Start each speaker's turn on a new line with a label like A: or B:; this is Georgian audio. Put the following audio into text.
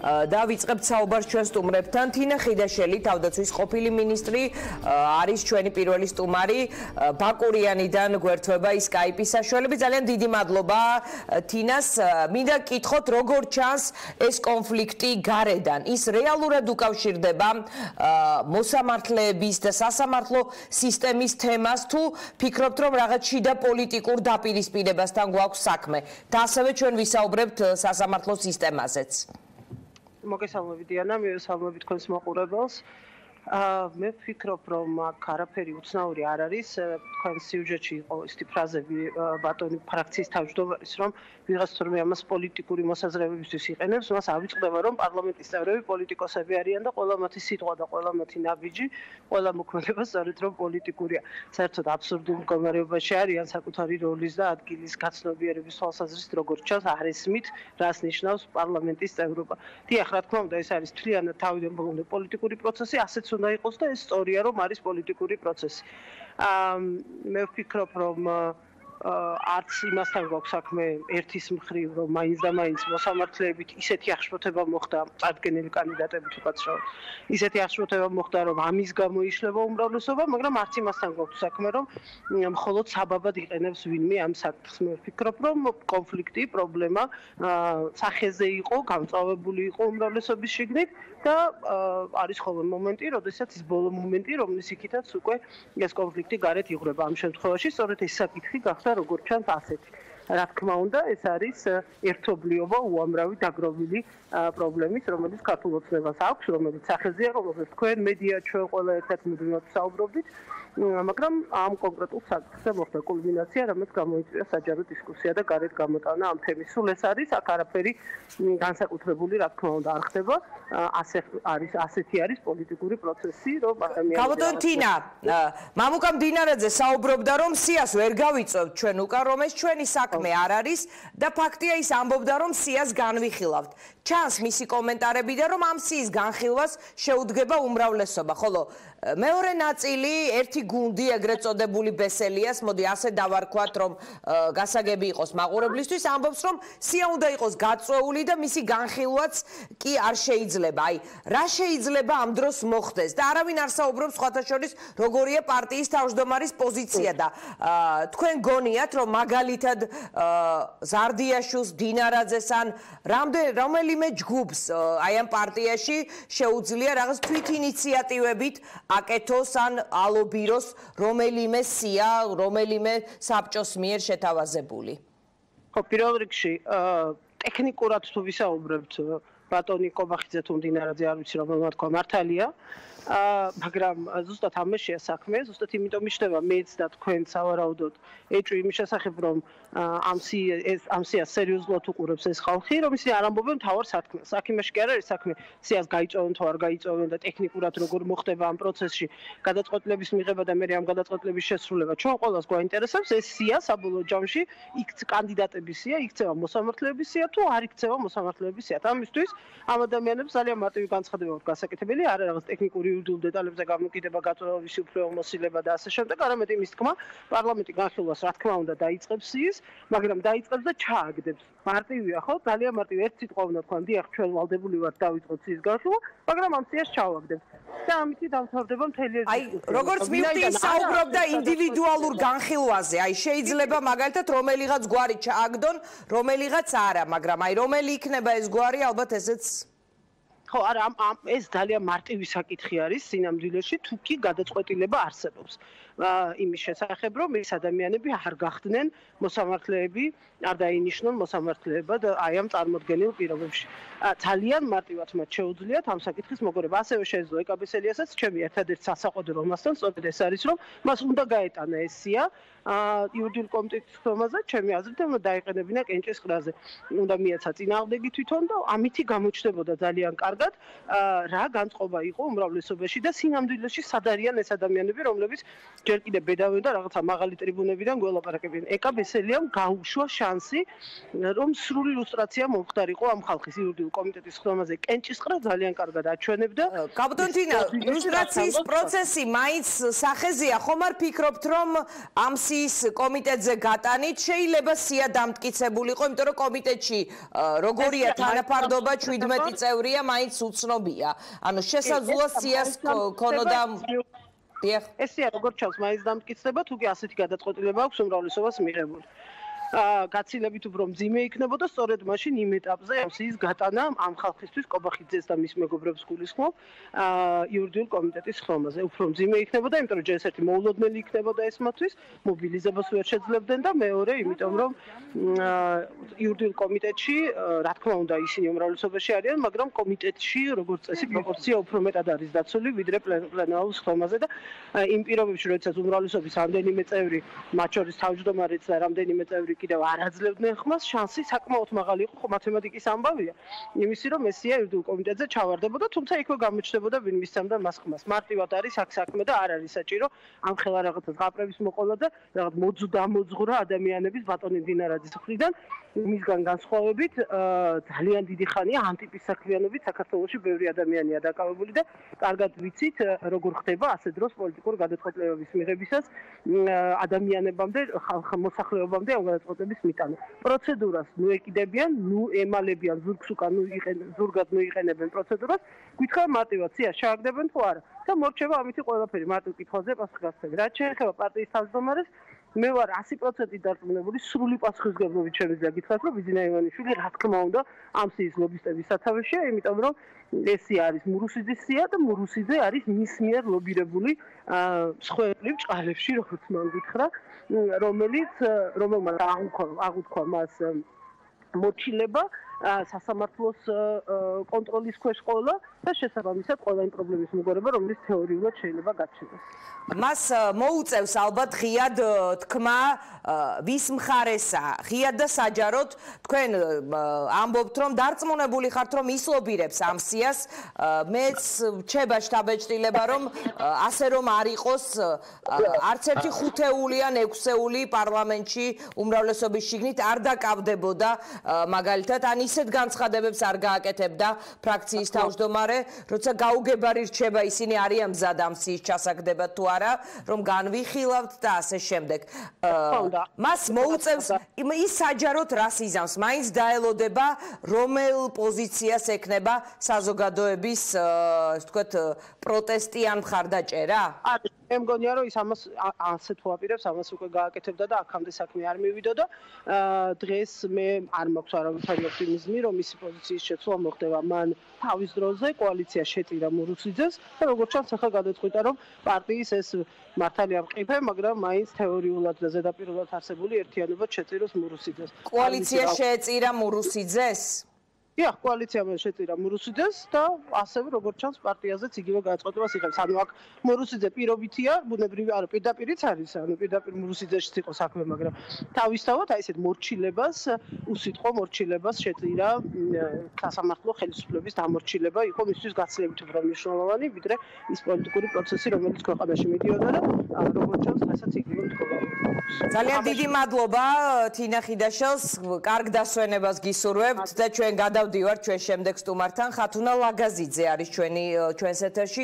A: დავიწყებთ საუბარს ჩვენ სტუმრებთან. თინა ხიდაშელი, თავდაცვის ყოფილი მინისტრი, არის ჩვენი პირველი სტუმარი. ბაკურიანიდან გვერდება ის Skype-ის საშუალებით. ძალიან დიდი მადლობა თინას. მინდა გკითხოთ, როგორ ჩანს ეს კონფლიქტი გარედან? ის რეალურად უკავშირდება მოსამართლეების და სასამართლო სისტემის თემას, თუ ფიქრობთ, რომ რაღაც შიდა პოლიტიკურ დაპირისპირებასთან გვაქვს საქმე? და ასევე ჩვენ ვისაუბრებთ სასამართლო სისტემაზეც.
B: მოგესალმებით დიანა, მივესალმებით თქვენს მაყურებელს. მე ვფიქრობ, რომ აქ არაფერი უცნაური არ არის. თქვენ სიუჟეტში იყო ისეთი ფრაზები ბატონი ფრაქციის თავმჯდომარის, რომ ვიღაც თორმე ამას პოლიტიკური მოსაზრებებისთვის იყენებს, მას ავიწყდება, რომ პარლამენტის წევრები პოლიტიკოსები არიან და ყველა მათი სიტყვა და ყველა მათი ნაბიჯი, ყველა მოქმედება სწორედ რომ პოლიტიკურია. საერთოდ აბსურდულ მდგომარეობაში არიან საკუთარი როლის და ადგილის გაცნობიერების თვალსაზრისით, როგორც ჩანს, არ ესმით, რას ნიშნავს პარლამენტის წევრობა. დიახ, რა თქმა უნდა, ეს არის მთლიანად თავიდან ბოლომდე პოლიტიკური პროცესი, ასეც უნდა იყოს და ეს სწორია, რომ არის პოლიტიკური პროცესი. მე ვფიქრობ, რომ არც იმასთან გვაქვს საქმე ერთის მხრივ, რომ მაინც და მაინც მოსამართლეებით ისეთი აღშფოთება მოხდა წარდგენილი კანდიდატებით უკაცრავად. ისეთი აღშფოთება მოხდა, რომ ამის გამო იშლება უმრავლესობა, მაგრამ არც იმასთან გვაქვს საქმე, რომ მხოლოდ საბაბად იყენებს ვინმე ამ საკითხს. მე ვფიქრობ, რომ კონფლიქტი, პრობლემა სახეზე იყო, გამწვავებული იყო უმრავლესობის შიგნით და არის ხოლმე მომენტი, როდესაც ის ბოლო მომენტი, რომლის იქითაც უკვე ეს კონფლიქტი გარეთ იღვრება. ამ შემთხვევაში სწორედ ეს საკითხი გახდა როგორც ჩანს ასეთი. რა თქმა უნდა, ეს არის ერთობლიობა უამრავი დაგროვილი პრობლემის, რომელიც ქართულ ოცნებას აქვს, რომელიც სახეზეა, რომელსაც თქვენ მედია ჩვენ ყველა ერთად მუდმივად საუბრობდით, მაგრამ ამ კონკრეტულ საკითხზე მოხდა კულმინაცია, რამაც გამოიწვია საჯარო დისკუსია და გარეთ გამოტანა ამ თემის. სულ ეს არის, აქ არაფერი განსაკუთრებული, რა თქმა უნდა, არ ხდება. ასეთი არის პოლიტიკური პროცესი, რომ ადამიანები
A: გაბატონ თინა, მამუკა მდინარაძე საუბრობდა, რომ სიას ვერ გავიწევთ ჩვენ უკან, რომ ეს ჩვენი საქმე არ არის და ფაქტია ის ამბობდა, რომ სიას განვიხილავთ. ჩანს მისი კომენტარები და რომ ამ სიის განხილვას შეუდგება უმრავლესობა, ხოლო მეორე ნაწილი, ერთი გუნდი, ეგრეთ წოდებული ბესელიას, მოდი ასე დავარქვათ, რომ გასაგები იყოს მაყურებლისთვის, ამბობს, რომ სია უნდა იყოს გაწვეული და მისი განხილვაც კი არ შეიძლება. აი, რა შეიძლება ამ დროს მოხდეს და არავინ არ საუბრობს სხვათა შორის, როგორია პარტიის თავმჯდომარის პოზიცია და თქვენ გონიათ, რომ მაგალითად ზარდიაშვილს, დინარაძეს ან რომელიმე ჯგუფს აი ამ პარტიაში შეუძლია რაღაც თვითინიციატივებით აკეთოს ან ალობიროს რომელიმე სია, რომელიმე საბჭოს მიერ შეთავაზებული.
B: ხო, პირველ რიგში ტექნიკურად თუ ვისაუბრებთ, ბატონი კობახიძე თუ მდინარაძე არ ვიცი რომელმა თქვა მართალია, მაგრამ ზუსტად ამაშია საქმე, ზუსტად იმიტომ მიშდება მეც და თქვენ სავარაუდოდ ეჭვი იმის შესახებ, რომ ამ სიას სერიოზულად უყურებს ეს ხალხი, რომ ისინი არ ამბობენ მთავარ სათქმელს. აქ იმაში კი არ არის საქმე, სიას გაიწოვენ თუ არ გაიწოვენ და ტექნიკურად როგორ მოხდება ამ პროცესში გადაწყვეტილების მიღება და მერე ამ გადაწყვეტილების შესრულება. ჩვენ ყველას გვაინტერესებს ეს სია საბოლოო ჯამში, იქ კანდიდატების სია, იქცევა მოსამართლეების სია თუ არ იქცევა მოსამართლეების სია. ამისთვის ამ ადამიანებს ძალიან მარტივი განცხადება აქვს გასაკეთებელი, არა რაღაც ტექნიკური იურიდიულ დეტალებზე გამოკიდება, გაწვევების უფლებამოსილება და ასე შემდეგ, არამედ იმის თქმა, პარლამენტი განხილვას რა თქმა უნდა დაიწყებს სიის, მაგრამ დაიწყებს და ჩააგდებს. მარტივია, ხო? ძალიან მარტივი. ერთ სიტყვა უნდა თქვა, დიახ, ჩვენ ვალდებული ვართ დავიწყოთ სიის განხილვა, მაგრამ ამ სიას ჩავაგდებს. და ამით დამთავრდება მთელი ეს
A: აი, როგორც მივხვდი, საუბრობდა ინდივიდუალურ განხილვაზე. აი, შეიძლება მაგალითად რომელიღაც გვარი ჩააგდონ, რომელიღაც არა, მაგრამ აი რომელი იქნება ეს გვარი, ალბათ ესეც
B: ხო, არა, ეს ძალიან მარტივი საკითხი არის სინამდვილეში, თუ კი გადაწყვეტილება არსებობს. იმის შესახებ, რომ ეს ადამიანები არ გახდნენ მოსამართლეები, არ დაინიშნონ მოსამართლეება და აი ამ წარმოდგენილ პირობებში. ძალიან მარტივად მათ შეუძლიათ ამ საკითხის მოგორება. ასევე შეეძლო ეკაბესელიასაც, ჩემი ერთადერთი სასაყოდრო მასთან სწორედ ეს არის, რომ მას უნდა გაეტანა ეს სია იურიდიულ კომიტეტის ხომაზე, ჩემი აზრით, უნდა დაიყენებინა კენჭის ყრაზე. უნდა მიეცა წინააღმდეგი თვითონ და ამითი გამოჩნდებოდა ძალიან კარგად, რა განწყობა იყო უმრავლესობაში და სინამდვილეში სად არიან ეს ადამიანები, რომლებიც ჯერ კიდევ ბედავენ და რაღაცა მაღალი ტრიბუნებიდან გველაპარაკებიან. ეკაბესელიამ გაუშვა შანსი, რომ სრული ილუსტრაცია მომხდარიყო ამ ხალხის იურიდიულ კომიტეტის ხდომაზე. კენჭისყრა ძალიან კარგად აჩვენებდა.
A: კაპიტან თინა, ილუსტრაციის პროცესი მაინც სახეზეა, ხომ არ ფიქრობთ, რომ ამ სიის კომიტეტზე გატანით შეიძლება სია დამტკიცებულიყო, იმიტომ რომ კომიტეტში როგორია თანაფარდობა 17 წევრია, მაინც უცნობია. ანუ შესაძლოა სიას ქონოდა
B: ესეა როგორც ჩანს მაინც დამტკიცდება, თუ კი ასეთი გადაწყვეტილება აქვს უმრავლესობას მიღებული. გაცილებით უფრო მძიმე იქნებოდა სწორედ მაშინ იმ ეტაპზე ამ სიის გატანა ამ ხალხისთვის კობახიძეს და მის მეგობრებს გულისხმობ იურიდიულ კომიტეტის ხდომაზე. უფრო მძიმე იქნებოდა, იმიტომ რომ ჯერ ერთი მოულოდნელი იქნებოდა ეს მათთვის, მობილიზებას ვერ შეძლებდნენ და მეორე, იმიტომ რომ იურიდიულ კომიტეტში, რა თქმა უნდა, ისინი უმრავლესობაში არიან, მაგრამ კომიტეტში როგორც წესი პროპორცია უფრო მეტად არის დაცული ვიდრე პლენარულ ხდომაზე და იმ პირობებში, როდესაც უმრავლესობის რამდენიმე წევრი, მათ შორის თავმჯდომარეც და რამდენიმე წევრი კიდევ არ აძლევდნენ ხმას, შანსი საკმაოდ მაღალი იყო, მათემატიკის ამბავია. იმისი რომ ესია იურიდიულ კომიტეტზე ჩავარდებოდა, თუმცა იქვე გამოჩნდებოდა ვინ მისცემდა მას ხმას. მარტივად არის აქ საქმე და არ არის საჭირო ამ ხელა რაღაცა ზღაპრების მოყოლა და რაღაც მოძღვრა ადამიანების ბატონი დინარაძის მხრიდან მისგან განსხვავებით ძალიან დიდი ხანია ამ ტიპის საქმიანობით საქართველოში ბევრი ადამიანია დაკავებული და კარგად ვიცით როგორ ხდება ასე დროს პოლიტიკურ გადაწყვეტილებების მიღებისას ადამიანებამდე მოსახლეობამდე ამ გადაწყვეტილების მიტანა. პროცედურას ნუ ეკიდებიან, ნუ ემალებიან ზურგს უკან, ზურგად ნუ იყენებენ პროცედურას, გითხრა მარტივად სია შეაგდებენ თუ არა და მორჩება ამითი ყველაფერი მარტივ კითხვაზე პასუხისგებელი. რაც შეეხება პარტიის თავმჯდომარეს, მე ვარ 100% დარწმუნებული, სრული პასუხისგებლობით შემიძლია გითხრათ, რომ ბიძინა ივანიშვილი რა თქმა უნდა ამ სიის ლობისტების სათავეშია, იმიტომ რომ ეს არის მურუსიძის სია და მურუსიძე არის მის მიერ ლობირებული მსხვერპლი ბჭყალებში, როგორც მან გითხრა, რომელმაც აღუთქვა მას მორჩილება სასამართლოს კონტროლის ქვეშ ყოლა და შესაბამისად ყველა იმ პრობლემის მოგორება, რომელიც თეორიულად შეიძლება გაჩნდეს.
A: მას მოუწევს ალბათ ღიად თქმა ვის მხარესა, ღიად და საჯაროდ თქვენ ამბობთ, რომ დარწმუნებული ხართ, რომ ის ლობირებს ამ სიას, მეც რჩება შთაბეჭდილება, რომ ასე რომ არ იყოს არც ერთი ხუთეული ან ექვსეული პარლამენტში უმრავლესობის შიგნით არ დაკავდებოდა მაგალითად ან ისეთ განცხადებებს არ გააკეთებდა ფრაქციის თავმჯდომარე, როცა გაუგებარი რჩება ისინი არიან მზად ამ სიის ჩასაგდებად თუ არა, რომ განვიხილავთ და ასე შემდეგ. მას მოუწევს ის საჯაროდ რას იზამს, მაინც დაელოდება რომელ პოზიციას ექნება საზოგადოების, ასე ვთქვათ, პროტესტი ან მხარდაჭერა?
B: არის მე მგონია რომ ის ამას ასე თუ აპირებს ამას უკვე გააკეთებდა და აქამდე საქმე არ მივიდოდა დღეს მე არ მაქვს არავითარი ოპტიმიზმი რომ მისი პოზიციის შეცვლა მოხდება მან თავის დროზე კოალიცია შეწირა მურუსიძეს და როგორც ჩანს ახლა გადაწყვიტა რომ პარტიის ეს მართალი ამყიფე მაგრამ მაინც თეორიულად და ზედაპირულად არსებული ერთიანობა შეწიროს მურუსიძეს
A: კოალიცია შეწირა მურუსიძეს
B: Ja, koalitsiam შეწირა მურუსიძეს და ასევე როგორც ჩანს პარტიაზეც იგივე გადაწყვეტებას იღებს. ანუ აქ მურუსიძე პირობითია, ბუნებრივი, არა პირდაპირიც არის, ანუ პირდაპირ მურუსიძეშიც იყო საქმე, მაგრამ თავისთავად აი ესეთ მორჩილებას, უსიტყვო მორჩილებას შეწირა სასამართლო ხელისუფლების დამორჩილება, იყო მისთვის გაცილებით უფრო მნიშვნელოვანი, ვიდრე ის პოლიტიკური პროცესი, რომელიც ქვეყანაში მიდიოდა და როგორც ჩანს, დღესაც იგივე მდგომარეობა.
A: ძალიან დიდი მადლობა თინა ხიდაშელს, კარგ დასვენებას გისურვებთ და ჩვენ გადავდივართ ჩვენ შემდეგ სტუმართან. ხათუნა ლაგაზიძე არის ჩვენს ეთერში.